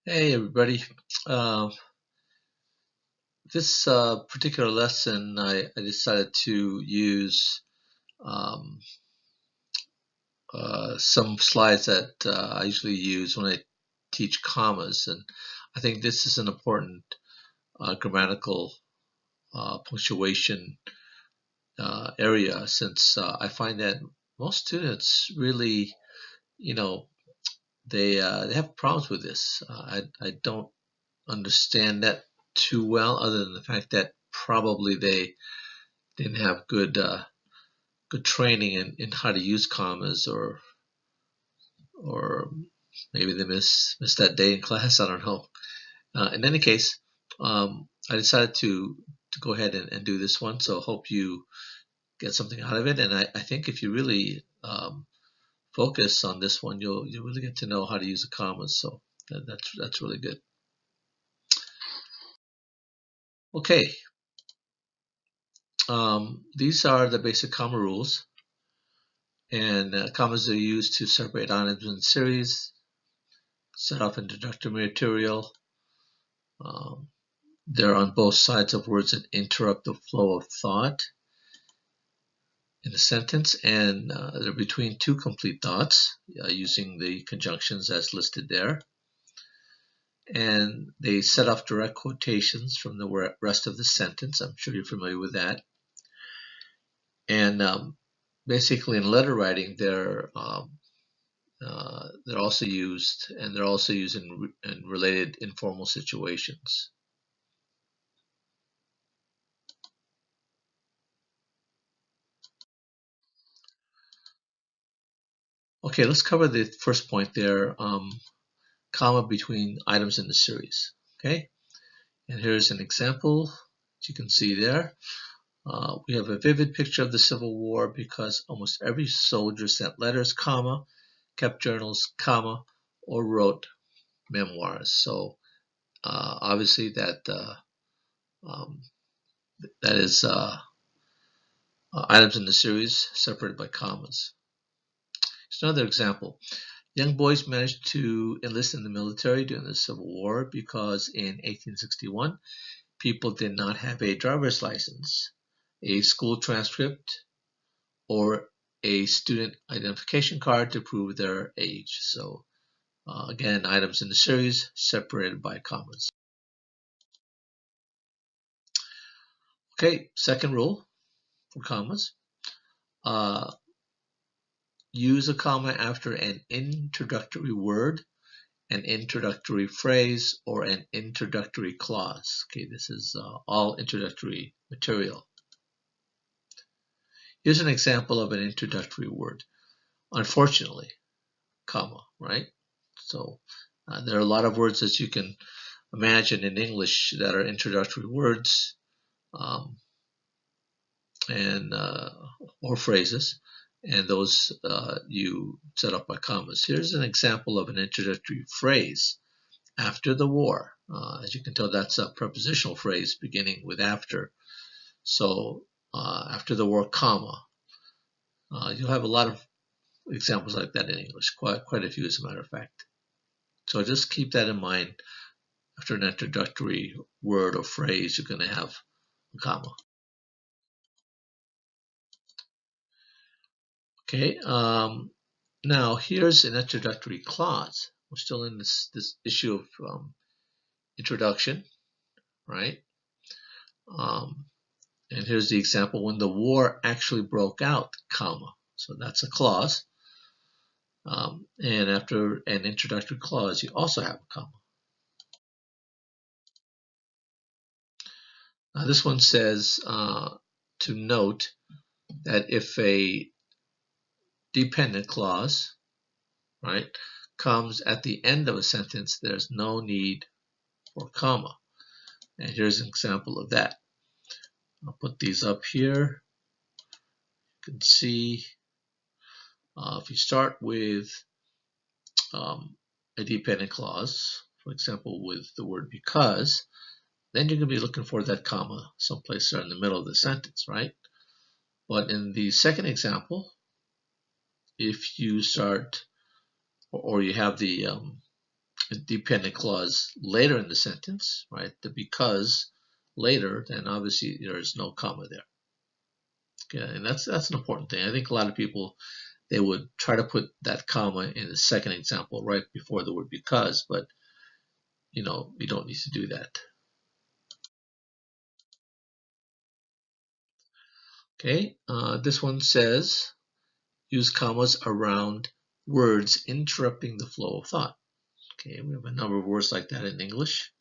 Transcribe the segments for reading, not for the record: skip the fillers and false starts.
Hey everybody. Uh, this particular lesson, I decided to use um, some slides that I usually use when I teach commas, and I think this is an important grammatical punctuation area since I find that most students really, you know, they have problems with this. I don't understand that too well, other than the fact that probably they didn't have good training in how to use commas, or maybe they missed that day in class. I don't know. In any case, I decided to go ahead and do this one. So hope you get something out of it. And I think if you really focus on this one, you'll really get to know how to use the commas. So that's really good. Okay, these are the basic comma rules, and commas are used to separate items in series, set off introductory material. Um, they're on both sides of words that interrupt the flow of thought in a sentence, and they're between two complete thoughts using the conjunctions as listed there. And they set off direct quotations from the rest of the sentence. I'm sure you're familiar with that. And basically, in letter writing, they're also used, and they're also used in related informal situations. Okay, let's cover the first point there, comma between items in the series. Okay, and here's an example, as you can see there. We have a vivid picture of the Civil War because almost every soldier sent letters, comma, kept journals, comma, or wrote memoirs. So obviously um, that is items in the series separated by commas. Here's another example. Young boys managed to enlist in the military during the Civil War because in 1861 people did not have a driver's license, a school transcript, or a student identification card to prove their age. So again, items in the series separated by commas. Okay, second rule for commas. Uh, use a comma after an introductory word, an introductory phrase, or an introductory clause. Okay, this is all introductory material. Here's an example of an introductory word. Unfortunately, comma, right? So there are a lot of words that you can imagine in English that are introductory words, um, and or phrases, and those you set up by commas. Here's an example of an introductory phrase. After the war. As you can tell, that's a prepositional phrase beginning with after. So after the war, comma. You'll have a lot of examples like that in English, quite a few as a matter of fact. So just keep that in mind. After an introductory word or phrase, you're going to have a comma. Okay. Now here's an introductory clause. We're still in this issue of introduction, right? And here's the example: when the war actually broke out, comma. So that's a clause. And after an introductory clause, you also have a comma. Now this one says to note that if a dependent clause, right, comes at the end of a sentence, there's no need for comma. And here's an example of that. I'll put these up here. You can see if you start with a dependent clause, for example, with the word because, then you're going to be looking for that comma someplace there in the middle of the sentence, right? But in the second example, if you start, or you have the dependent clause later in the sentence, right? The because later, then obviously there's no comma there. Okay, and that's an important thing. I think a lot of people, they would try to put that comma in the second example right before the word because, but you don't need to do that. Okay, this one says use commas around words interrupting the flow of thought. Okay, we have a number of words like that in English.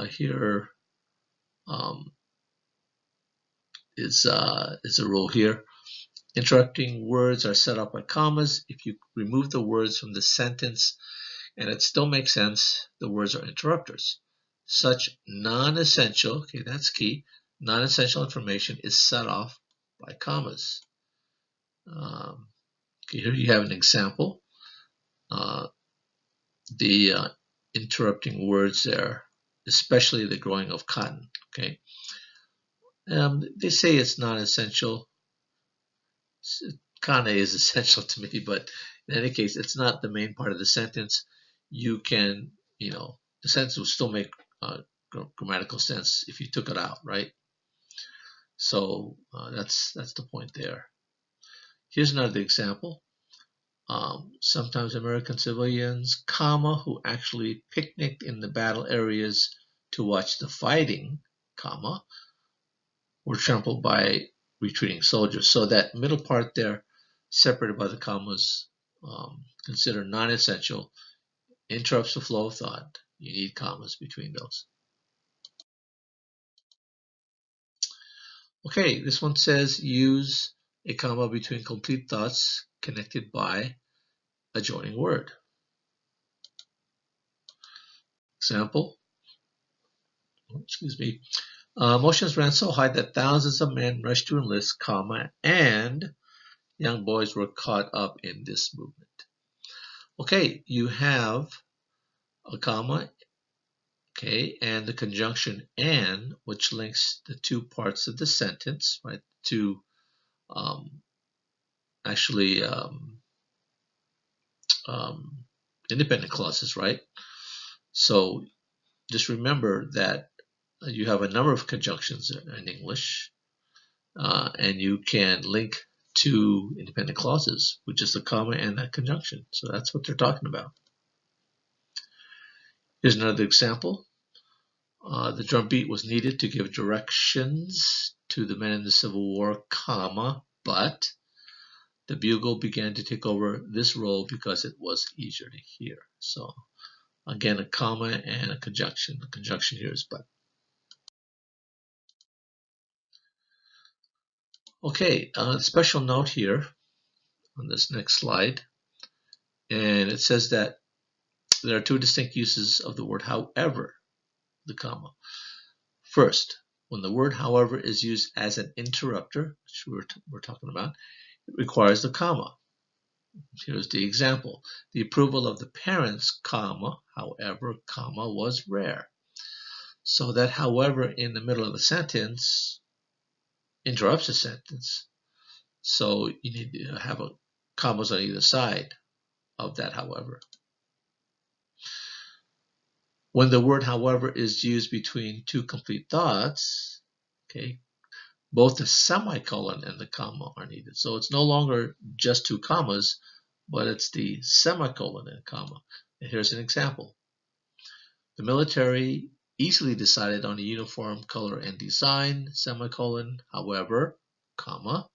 Here is a rule here. Interrupting words are set up by commas. If you remove the words from the sentence and it still makes sense, the words are interrupters. Such non-essential, okay, that's key, non-essential information is set off by commas. Okay, here you have an example. The interrupting words there, especially the growing of cotton, okay. They say it's non-essential. Kind of is essential to me, but in any case, it's not the main part of the sentence. You can, the sentence will still make grammatical sense if you took it out, right? So that's the point there. Here's another example. Sometimes American civilians, comma, who actually picnicked in the battle areas to watch the fighting, comma, were trampled by retreating soldiers. So that middle part there, separated by the commas, considered non-essential, interrupts the flow of thought. You need commas between those. Okay, this one says use a comma between complete thoughts connected by a joining word. Example, excuse me. Emotions ran so high that thousands of men rushed to enlist, comma, and young boys were caught up in this movement. Okay, you have a comma, okay, and the conjunction and, which links the two parts of the sentence, right? To actually independent clauses, right? So just remember that you have a number of conjunctions in English, and you can link two independent clauses, which is the comma and that conjunction. So that's what they're talking about. Here's another example. The drum beat was needed to give directions to the men in the Civil War, comma, but the bugle began to take over this role because it was easier to hear. So again, a comma and a conjunction. The conjunction here is but. Okay, special note here on this next slide, and it says that there are two distinct uses of the word however, the comma. First, when the word however is used as an interrupter, which we're talking about, it requires the comma. Here's the example. The approval of the parents, comma, however, comma, was rare. So that however in the middle of a sentence interrupts a sentence. So you need to have a commas on either side of that however. When the word however is used between two complete thoughts, okay, both the semicolon and the comma are needed. So it's no longer just two commas, but it's the semicolon and comma. And here's an example. The military easily decided on a uniform color and design, semicolon, however, comma.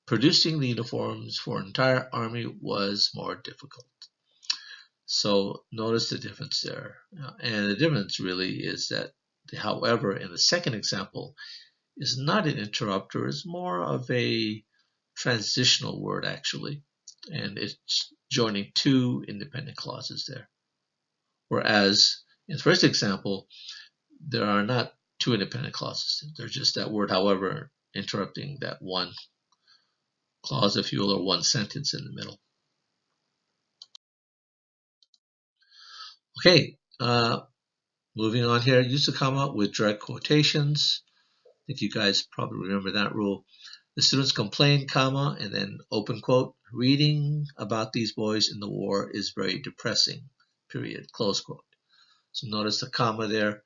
Producing the uniforms for an entire army was more difficult. So notice the difference there. And the difference really is that the however in the second example is not an interrupter, it's more of a transitional word actually. And it's joining two independent clauses there. Whereas in the first example, there are not two independent clauses. They're just that word, however, interrupting that one clause, if you will, or one sentence in the middle. Okay, moving on here. Use the comma with direct quotations. I think you guys probably remember that rule. The students complained, comma, and then open quote, reading about these boys in the war is very depressing, period, close quote. So notice the comma there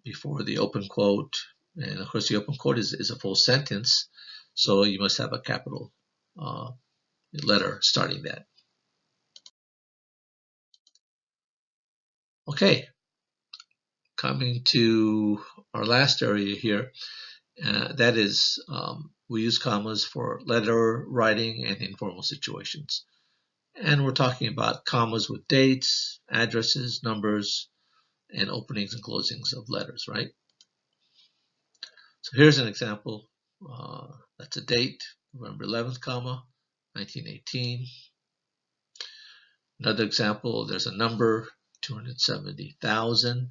before the open quote. And of course, the open quote is a full sentence, so you must have a capital letter starting that. Okay, coming to our last area here, that is, we use commas for letter writing and informal situations. And we're talking about commas with dates, addresses, numbers, and openings and closings of letters, right? So here's an example. That's a date, November 11th, comma, 1918. Another example, there's a number, 270,000.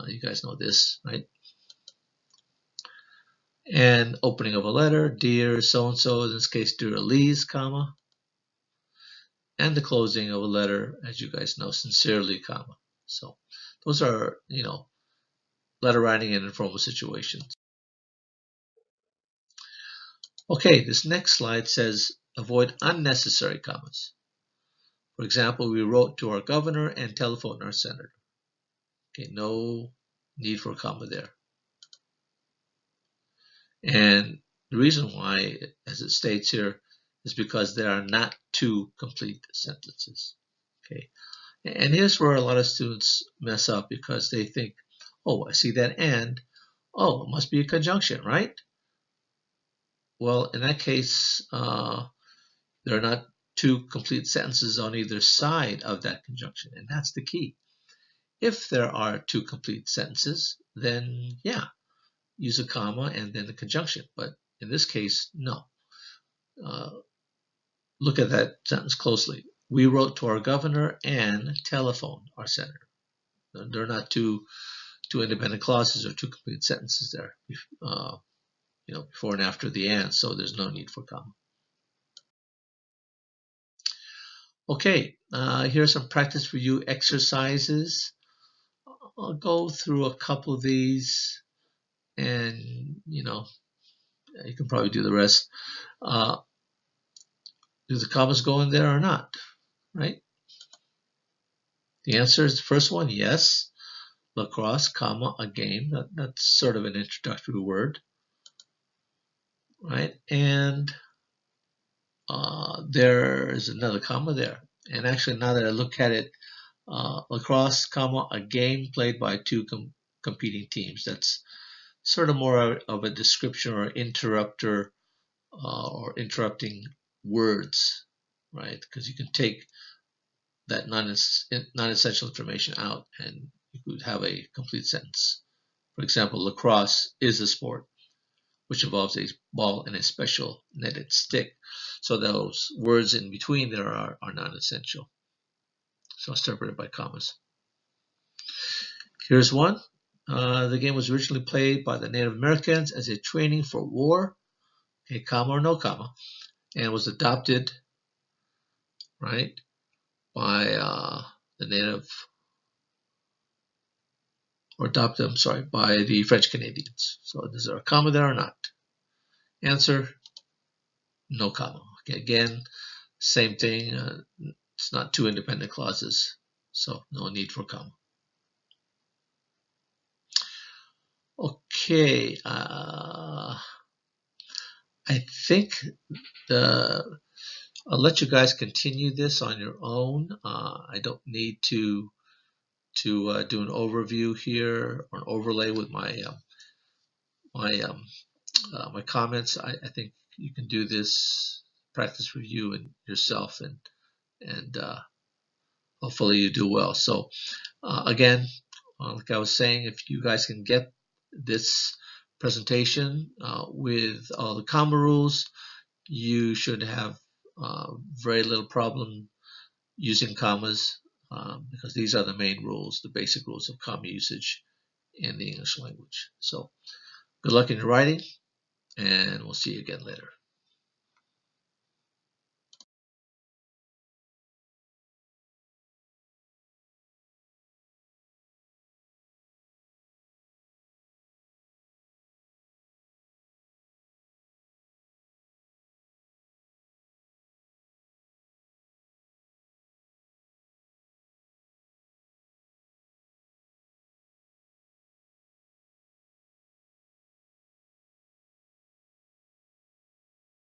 You guys know this, right? And opening of a letter, dear so-and-so, in this case, dear Elise, comma. And the closing of a letter, as you guys know, sincerely, comma. So those are, letter writing in informal situations. Okay, this next slide says avoid unnecessary commas. For example, we wrote to our governor and telephoned our senator. Okay, no need for a comma there. And the reason why, as it states here, is because there are not two complete sentences. Okay, and here's where a lot of students mess up because they think, oh, I see that and, oh, it must be a conjunction, right? Well, in that case, there are not two complete sentences on either side of that conjunction, and that's the key. If there are two complete sentences, then yeah, use a comma and then the conjunction. But in this case, no. Look at that sentence closely. We wrote to our governor and telephoned our senator. There are not two independent clauses or two complete sentences there, before and after the and, so there's no need for comma. Okay, here's some practice review exercises. I'll go through a couple of these, and you can probably do the rest. Do the commas go in there or not? Right? The answer is the first one, yes. Lacrosse, comma, a game. That's sort of an introductory word, right? And there is another comma there. And actually, now that I look at it, lacrosse, comma, a game played by two competing teams. That's sort of more of a description or interrupter or interrupting words, right? Because you can take that non-essential information out and you could have a complete sentence. For example, lacrosse is a sport which involves a ball and a special netted stick. So those words in between there are non-essential. So separated by commas. Here's one. The game was originally played by the Native Americans as a training for war, a comma or no comma, and was adopted, right, by the Native, or adopted, I'm sorry, by the French Canadians. So is there a comma there or not? Answer, no comma. Okay, again, same thing. It's not two independent clauses, so no need for comma. Okay, I think I'll let you guys continue this on your own. I don't need to do an overview here or an overlay with my my comments. I think you can do this practice review and yourself, and hopefully you do well. So again, like I was saying, if you guys can get this presentation with all the comma rules, you should have very little problem using commas because these are the main rules, the basic rules of comma usage in the English language. So good luck in your writing, and we'll see you again later.